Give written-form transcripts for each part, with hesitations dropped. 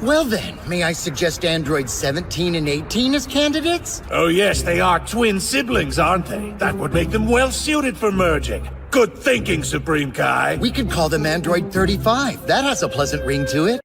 Well then, may I suggest androids 17 and 18 as candidates? Oh yes, they are twin siblings, aren't they? That would make them well suited for merging. Good thinking, Supreme Kai. We could call them Android 35. That has a pleasant ring to it.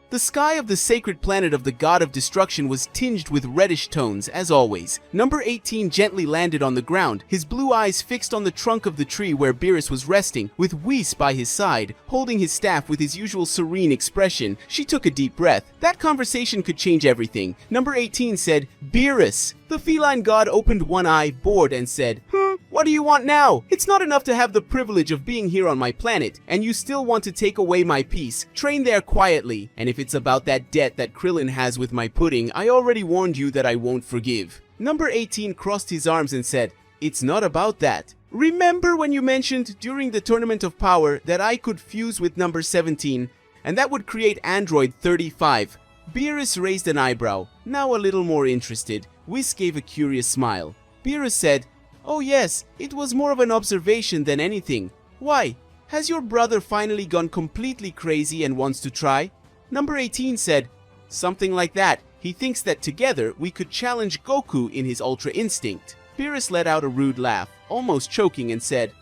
The sky of the sacred planet of the god of destruction was tinged with reddish tones, as always. Number 18 gently landed on the ground, his blue eyes fixed on the trunk of the tree where Beerus was resting, with Whis by his side, holding his staff with his usual serene expression. She took a deep breath. That conversation could change everything. Number 18 said, "Beerus." The feline god opened one eye, bored, and said, "What do you want now? It's not enough to have the privilege of being here on my planet, and you still want to take away my peace. Train there quietly. And if it's about that debt that Krillin has with my pudding, I already warned you that I won't forgive." Number 18 crossed his arms and said, "It's not about that. Remember when you mentioned during the Tournament of Power that I could fuse with number 17, and that would create Android 35. Beerus raised an eyebrow, now a little more interested. Whis gave a curious smile. Beerus said, "Oh yes, it was more of an observation than anything. Why? Has your brother finally gone completely crazy and wants to try?" Number 18 said, "Something like that. He thinks that together we could challenge Goku in his Ultra Instinct." Beerus let out a rude laugh, almost choking, and said,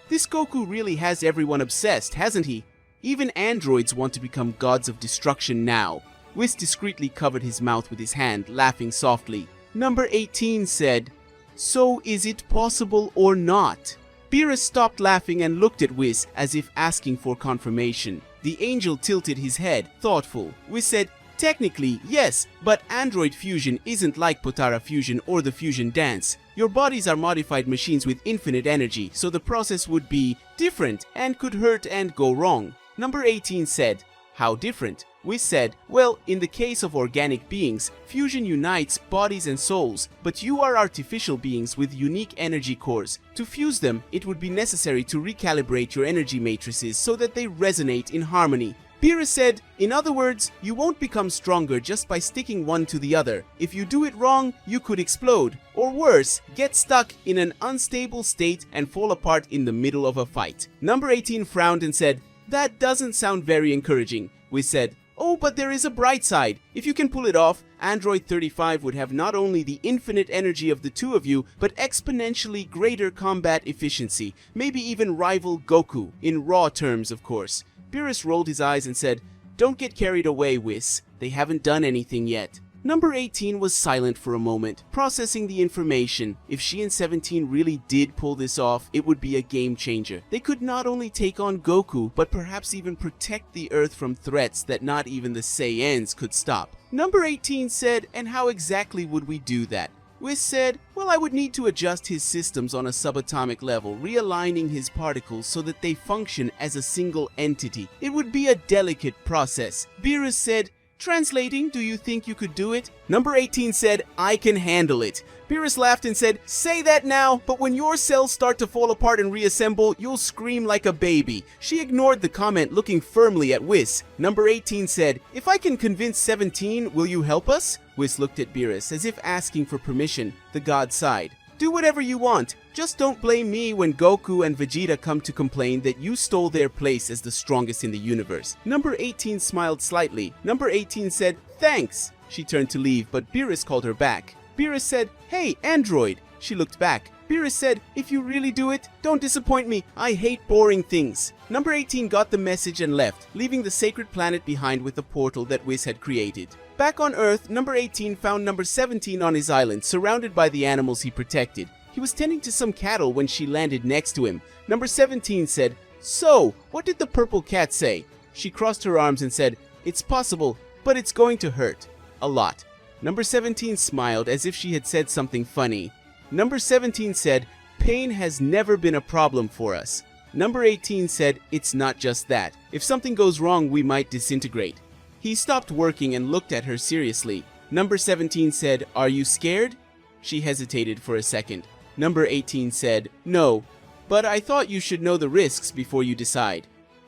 "This Goku really has everyone obsessed, hasn't he? Even androids want to become gods of destruction now." Whis discreetly covered his mouth with his hand, laughing softly. Number 18 said, "So is it possible or not?" Beerus stopped laughing and looked at Whis as if asking for confirmation. The angel tilted his head, thoughtful. Whis said, "Technically, yes, but android fusion isn't like Potara fusion or the fusion dance. Your bodies are modified machines with infinite energy, so the process would be different and could hurt and go wrong." Number 18 said, "How different?" Whis said, "Well, in the case of organic beings, fusion unites bodies and souls, but you are artificial beings with unique energy cores. To fuse them, it would be necessary to recalibrate your energy matrices so that they resonate in harmony." Beerus said, "In other words, you won't become stronger just by sticking one to the other. If you do it wrong, you could explode, or worse, get stuck in an unstable state and fall apart in the middle of a fight." Number 18 frowned and said, "That doesn't sound very encouraging." Whis said, "Oh, but there is a bright side. If you can pull it off, Android 35 would have not only the infinite energy of the two of you, but exponentially greater combat efficiency, maybe even rival Goku, in raw terms, of course." Beerus rolled his eyes and said, "Don't get carried away, Whis. They haven't done anything yet." Number 18 was silent for a moment, processing the information. If she and 17 really did pull this off, it would be a game changer. They could not only take on Goku, but perhaps even protect the Earth from threats that not even the Saiyans could stop. Number 18 said, "And how exactly would we do that?" Whis said, "Well, I would need to adjust his systems on a subatomic level, realigning his particles so that they function as a single entity. It would be a delicate process." Beerus said, "Translating, do you think you could do it?" Number 18 said, "I can handle it." Beerus laughed and said, "Say that now, but when your cells start to fall apart and reassemble, you'll scream like a baby." She ignored the comment, looking firmly at Whis. Number 18 said, "If I can convince 17, will you help us?" Whis looked at Beerus as if asking for permission. The god sighed. "Do whatever you want. Just don't blame me when Goku and Vegeta come to complain that you stole their place as the strongest in the universe." Number 18 smiled slightly. Number 18 said, "Thanks." She turned to leave, but Beerus called her back. Beerus said, "Hey, android." She looked back. Beerus said, "If you really do it, don't disappoint me. I hate boring things." Number 18 got the message and left, leaving the sacred planet behind with the portal that Whis had created. Back on Earth, number 18 found number 17 on his island, surrounded by the animals he protected. He was tending to some cattle when she landed next to him. Number 17 said, "So, what did the purple cat say?" She crossed her arms and said, "It's possible, but it's going to hurt. A lot." Number 17 smiled as if she had said something funny. Number 17 said, "Pain has never been a problem for us." Number 18 said, "It's not just that. If something goes wrong, we might disintegrate." He stopped working and looked at her seriously. Number 17 said, "Are you scared?" She hesitated for a second. Number 18 said, "No, but I thought you should know the risks before you decide."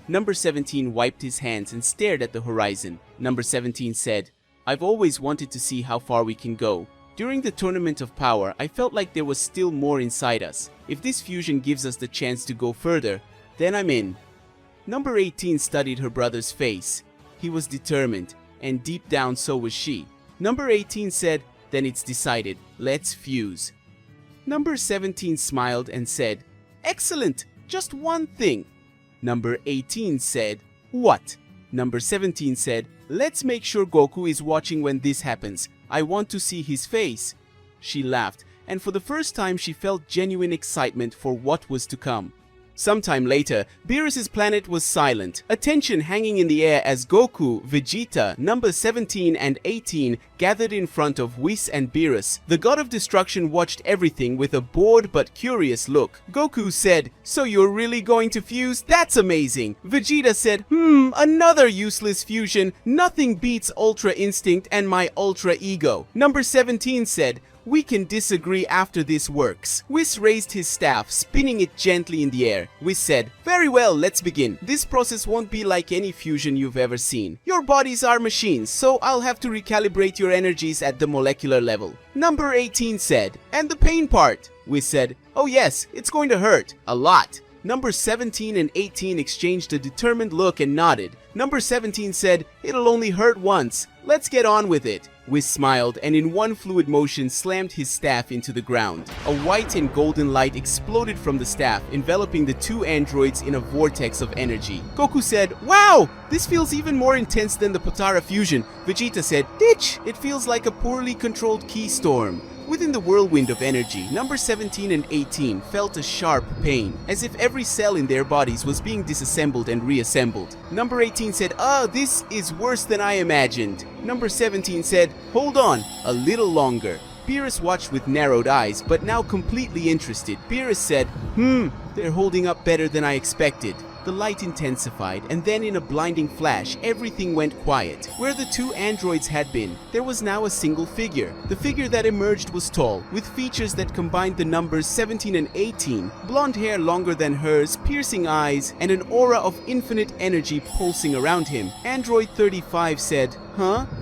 Number 17 wiped his hands and stared at the horizon. Number 17 said, "I've always wanted to see how far we can go. During the Tournament of Power, I felt like there was still more inside us. If this fusion gives us the chance to go further, then I'm in." Number 18 studied her brother's face. He was determined. and deep down so was she. Number 18 said, then it's decided, let's fuse. Number 17 smiled and said, excellent, just one thing. Number 18 said, what? Number 17 said, let's make sure Goku is watching when this happens. I want to see his face. She laughed, and for the first time she felt genuine excitement for what was to come. Sometime later, Beerus' planet was silent, a tension hanging in the air as Goku, Vegeta, number 17 and 18 gathered in front of Whis and Beerus. The god of destruction watched everything with a bored but curious look. Goku said, so you're really going to fuse? That's amazing. Vegeta said, another useless fusion. Nothing beats Ultra Instinct and my Ultra Ego. Number 17 said, we can disagree after this works. Whis raised his staff, spinning it gently in the air. Whis said, very well, let's begin. This process won't be like any fusion you've ever seen. Your bodies are machines, so I'll have to recalibrate your energies at the molecular level. Number 18 said, and the pain part? Whis said, oh yes, it's going to hurt. A lot. Number 17 and 18 exchanged a determined look and nodded. Number 17 said, it'll only hurt once. Let's get on with it. Whis smiled and in one fluid motion slammed his staff into the ground. A white and golden light exploded from the staff, enveloping the two androids in a vortex of energy. Goku said, wow, this feels even more intense than the Potara fusion. Vegeta said, ditch, it feels like a poorly controlled key storm. Within the whirlwind of energy, number 17 and 18 felt a sharp pain, as if every cell in their bodies was being disassembled and reassembled. Number 18 said, this is worse than I imagined. Number 17 said, hold on, a little longer. Beerus watched with narrowed eyes, but now completely interested. Beerus said, they're holding up better than I expected. The light intensified, and then in a blinding flash, everything went quiet. Where the two androids had been, there was now a single figure. The figure that emerged was tall, with features that combined the numbers 17 and 18, blonde hair longer than hers, piercing eyes, and an aura of infinite energy pulsing around him. Android 35 said,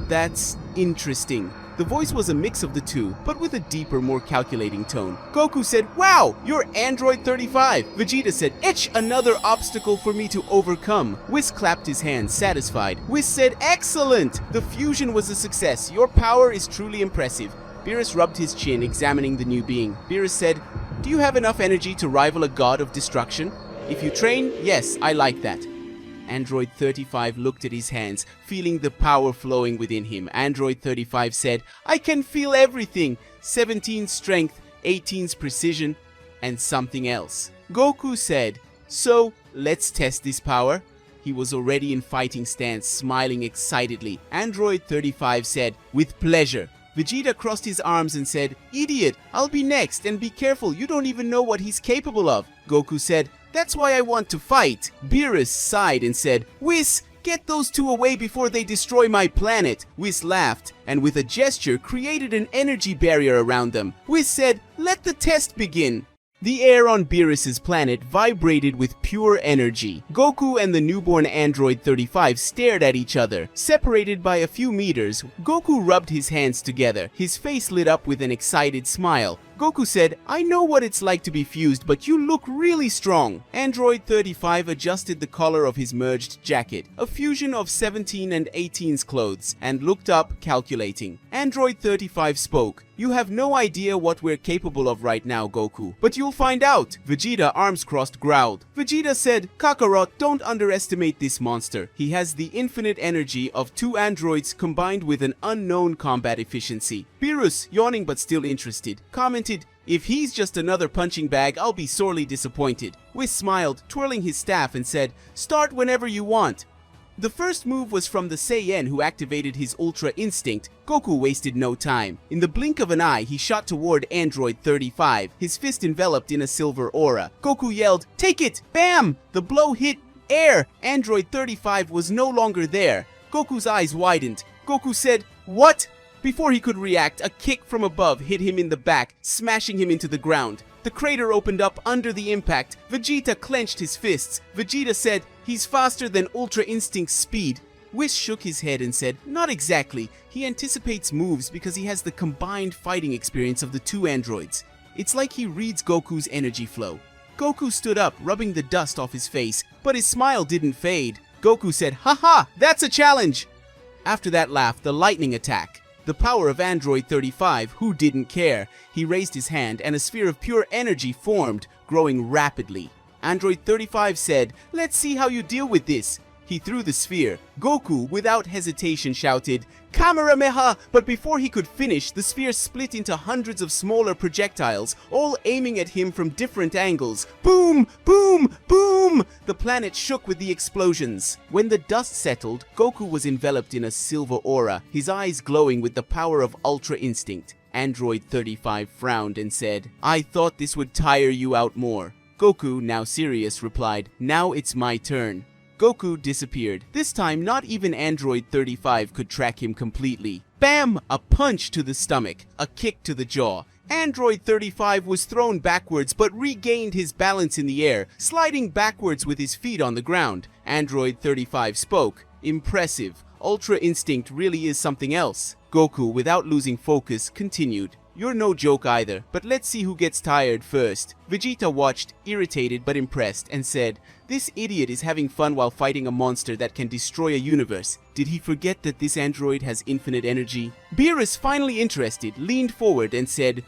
that's interesting. The voice was a mix of the two, but with a deeper, more calculating tone. Goku said, wow, you're Android 35. Vegeta said, itch, another obstacle for me to overcome. Whis clapped his hands, satisfied. Whis said, excellent! The fusion was a success. Your power is truly impressive. Beerus rubbed his chin, examining the new being. Beerus said, do you have enough energy to rival a god of destruction? If you train, yes, I like that. Android 35 looked at his hands, feeling the power flowing within him. Android 35 said, I can feel everything. 17's strength, 18's precision, and something else. Goku said, so, let's test this power. He was already in fighting stance, smiling excitedly. Android 35 said, with pleasure. Vegeta crossed his arms and said, idiot, I'll be next, and be careful, you don't even know what he's capable of. Goku said, that's why I want to fight. Beerus sighed and said, Whis, get those two away before they destroy my planet. Whis laughed and with a gesture created an energy barrier around them. Whis said, let the test begin. The air on Beerus' planet vibrated with pure energy. Goku and the newborn Android 35 stared at each other. Separated by a few meters, Goku rubbed his hands together. His face lit up with an excited smile. Goku said, I know what it's like to be fused, but you look really strong. Android 35 adjusted the collar of his merged jacket, a fusion of 17 and 18's clothes, and looked up, calculating. Android 35 spoke. You have no idea what we're capable of right now, Goku. But you'll find out. Vegeta, arms crossed, growled. Vegeta said, Kakarot, don't underestimate this monster. He has the infinite energy of two androids combined with an unknown combat efficiency. Beerus, yawning but still interested, commented, if he's just another punching bag, I'll be sorely disappointed. Whis smiled, twirling his staff and said, start whenever you want. The first move was from the Saiyan who activated his Ultra Instinct. Goku wasted no time. In the blink of an eye, he shot toward Android 35, his fist enveloped in a silver aura. Goku yelled, take it! Bam! The blow hit air. Android 35 was no longer there. Goku's eyes widened. Goku said, what? Before he could react, a kick from above hit him in the back, smashing him into the ground. The crater opened up under the impact. Vegeta clenched his fists. Vegeta said, he's faster than Ultra Instinct's speed. Whis shook his head and said, not exactly. He anticipates moves because he has the combined fighting experience of the two androids. It's like he reads Goku's energy flow. Goku stood up, rubbing the dust off his face, but his smile didn't fade. Goku said, haha, that's a challenge! After that laugh, the lightning attack. The power of Android 35, who didn't care. He raised his hand and a sphere of pure energy formed, growing rapidly. Android 35 said, "Let's see how you deal with this." He threw the sphere. Goku, without hesitation, shouted, "Kamehameha!" But before he could finish, the sphere split into hundreds of smaller projectiles, all aiming at him from different angles. Boom! Boom! Boom! The planet shook with the explosions. When the dust settled, Goku was enveloped in a silver aura, his eyes glowing with the power of Ultra Instinct. Android 35 frowned and said, "I thought this would tire you out more." Goku, now serious, replied, "Now it's my turn." Goku disappeared. This time, not even Android 35 could track him completely. Bam! A punch to the stomach, a kick to the jaw. Android 35 was thrown backwards but regained his balance in the air, sliding backwards with his feet on the ground. Android 35 spoke. "Impressive. Ultra Instinct really is something else." Goku, without losing focus, continued. "You're no joke either, but let's see who gets tired first." Vegeta watched, irritated but impressed, and said, "This idiot is having fun while fighting a monster that can destroy a universe. Did he forget that this android has infinite energy?" Beerus, finally interested, leaned forward and said,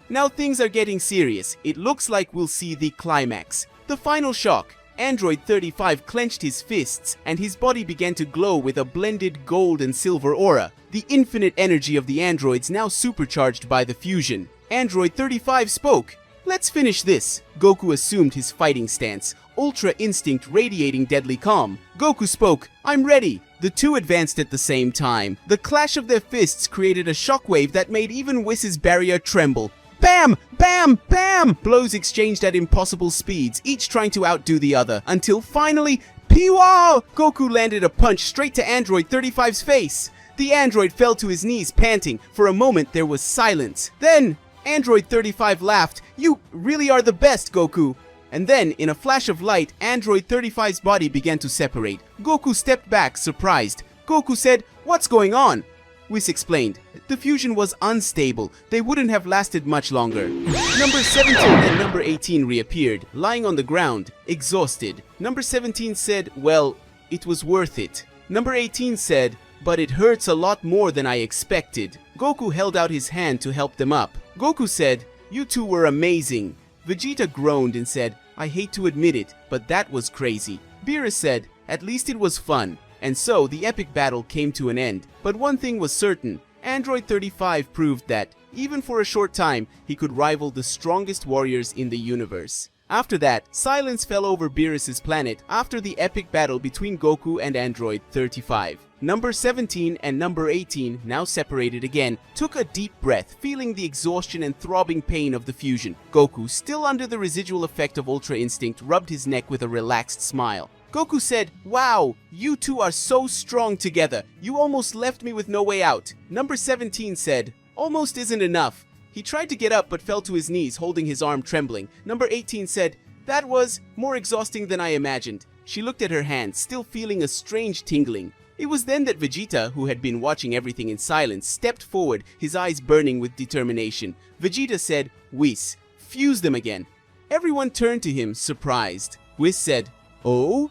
Now things are getting serious. It looks like we'll see the climax. The final shock." Android 35 clenched his fists, and his body began to glow with a blended gold and silver aura. The infinite energy of the androids now supercharged by the fusion. Android 35 spoke. "Let's finish this." Goku assumed his fighting stance, Ultra Instinct radiating deadly calm. Goku spoke. "I'm ready." The two advanced at the same time. The clash of their fists created a shockwave that made even Whis' barrier tremble. Bam! Bam! Bam! Blows exchanged at impossible speeds, each trying to outdo the other, until finally, Piwa! Goku landed a punch straight to Android 35's face. The android fell to his knees, panting. For a moment, there was silence. Then, Android 35 laughed. "You really are the best, Goku." And then, in a flash of light, Android 35's body began to separate. Goku stepped back, surprised. Goku said, "What's going on?" Whis explained. The fusion was unstable. They wouldn't have lasted much longer. Number 17 and number 18 reappeared, lying on the ground, exhausted. Number 17 said, "Well, it was worth it." Number 18 said, "But it hurts a lot more than I expected." Goku held out his hand to help them up. Goku said, "You two were amazing." Vegeta groaned and said, "I hate to admit it, but that was crazy." Beerus said, "At least it was fun." And so the epic battle came to an end. But one thing was certain, Android 35 proved that, even for a short time, he could rival the strongest warriors in the universe. After that, silence fell over Beerus' planet after the epic battle between Goku and Android 35. Number 17 and number 18, now separated again, took a deep breath, feeling the exhaustion and throbbing pain of the fusion. Goku, still under the residual effect of Ultra Instinct, rubbed his neck with a relaxed smile. Goku said, "Wow, you two are so strong together. You almost left me with no way out." Number 17 said, "Almost isn't enough." He tried to get up but fell to his knees, holding his arm trembling. Number 18 said, "That was more exhausting than I imagined." She looked at her hand, still feeling a strange tingling. It was then that Vegeta, who had been watching everything in silence, stepped forward, his eyes burning with determination. Vegeta said, "Whis, fuse them again." Everyone turned to him, surprised. Whis said, "Oh?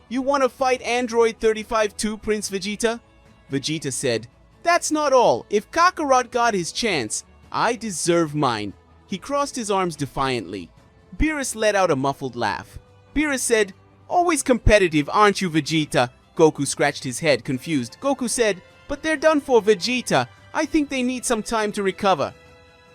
You want to fight Android 35 too, Prince Vegeta?" Vegeta said, "That's not all. If Kakarot got his chance, I deserve mine." He crossed his arms defiantly. Beerus let out a muffled laugh. Beerus said, "Always competitive, aren't you, Vegeta?" Goku scratched his head, confused. Goku said, "But they're done for, Vegeta. I think they need some time to recover."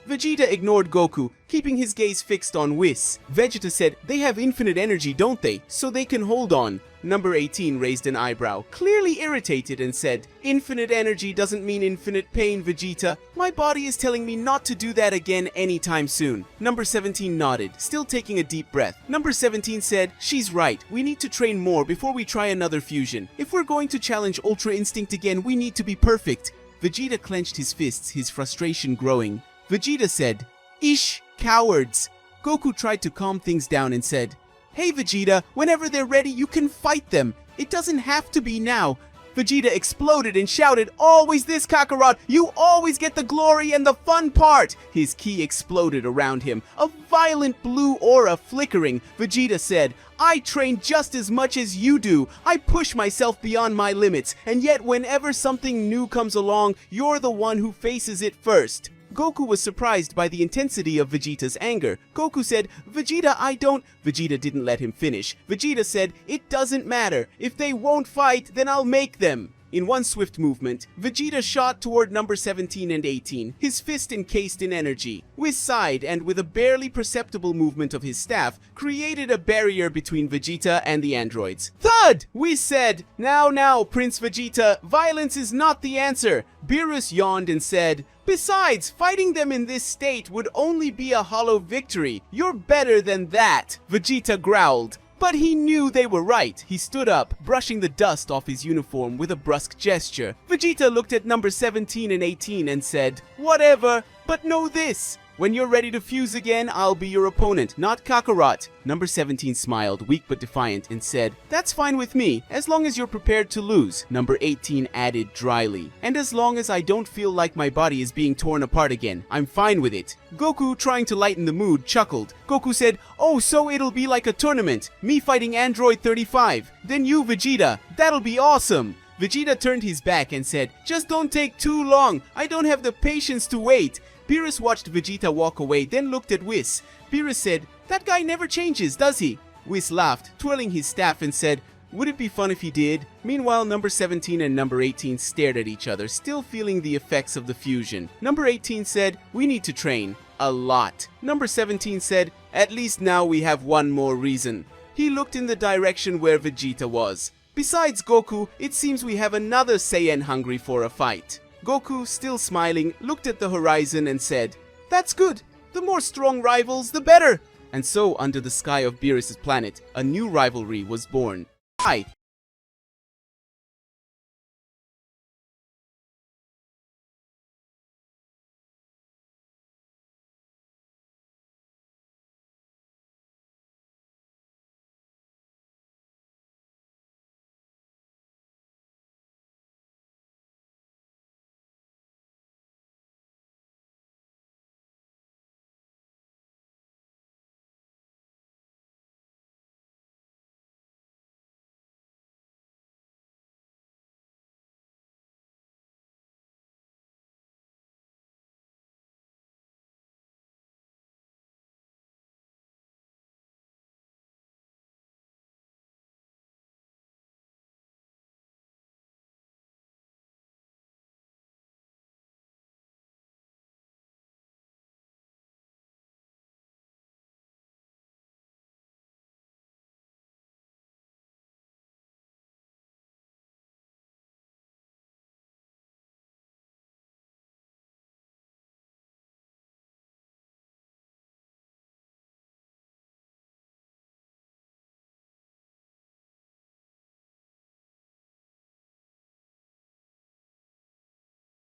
Vegeta ignored Goku, keeping his gaze fixed on Whis. Vegeta said, "They have infinite energy, don't they? So they can hold on." Number 18 raised an eyebrow, clearly irritated, and said, "Infinite energy doesn't mean infinite pain, Vegeta. My body is telling me not to do that again anytime soon." Number 17 nodded, still taking a deep breath. Number 17 said, "She's right. We need to train more before we try another fusion. If we're going to challenge Ultra Instinct again, we need to be perfect." Vegeta clenched his fists, his frustration growing. Vegeta said, "Ish, cowards." Goku tried to calm things down and said, "Hey Vegeta, whenever they're ready you can fight them. It doesn't have to be now." Vegeta exploded and shouted, "Always this, Kakarot! You always get the glory and the fun part!" His ki exploded around him, a violent blue aura flickering. Vegeta said, "I train just as much as you do. I push myself beyond my limits, and yet whenever something new comes along, you're the one who faces it first." Goku was surprised by the intensity of Vegeta's anger. Goku said, "Vegeta, I don't—" Vegeta didn't let him finish. Vegeta said, "It doesn't matter. If they won't fight, then I'll make them." In one swift movement, Vegeta shot toward number 17 and 18, his fist encased in energy. Whis sighed and, with a barely perceptible movement of his staff, created a barrier between Vegeta and the androids. "Thud!" Whis said, Now, Prince Vegeta, violence is not the answer." Beerus yawned and said, "Besides, fighting them in this state would only be a hollow victory. You're better than that." Vegeta growled. But he knew they were right. He stood up, brushing the dust off his uniform with a brusque gesture. Vegeta looked at number 17 and 18 and said, "Whatever, but know this. When you're ready to fuse again, I'll be your opponent, not Kakarot." Number 17 smiled, weak but defiant, and said, "That's fine with me, as long as you're prepared to lose." Number 18 added dryly, "And as long as I don't feel like my body is being torn apart again, I'm fine with it." Goku, trying to lighten the mood, chuckled. Goku said, "Oh, so it'll be like a tournament, me fighting Android 35, then you, Vegeta. That'll be awesome." Vegeta turned his back and said, "Just don't take too long, I don't have the patience to wait." Beerus watched Vegeta walk away, then looked at Whis. Beerus said, "That guy never changes, does he?" Whis laughed, twirling his staff, and said, "Would it be fun if he did?" Meanwhile, number 17 and number 18 stared at each other, still feeling the effects of the fusion. Number 18 said, "We need to train. A lot." Number 17 said, "At least now we have one more reason." He looked in the direction where Vegeta was. "Besides Goku, it seems we have another Saiyan hungry for a fight." Goku, still smiling, looked at the horizon and said, "That's good. The more strong rivals, the better." And so, under the sky of Beerus' planet, a new rivalry was born. Hi,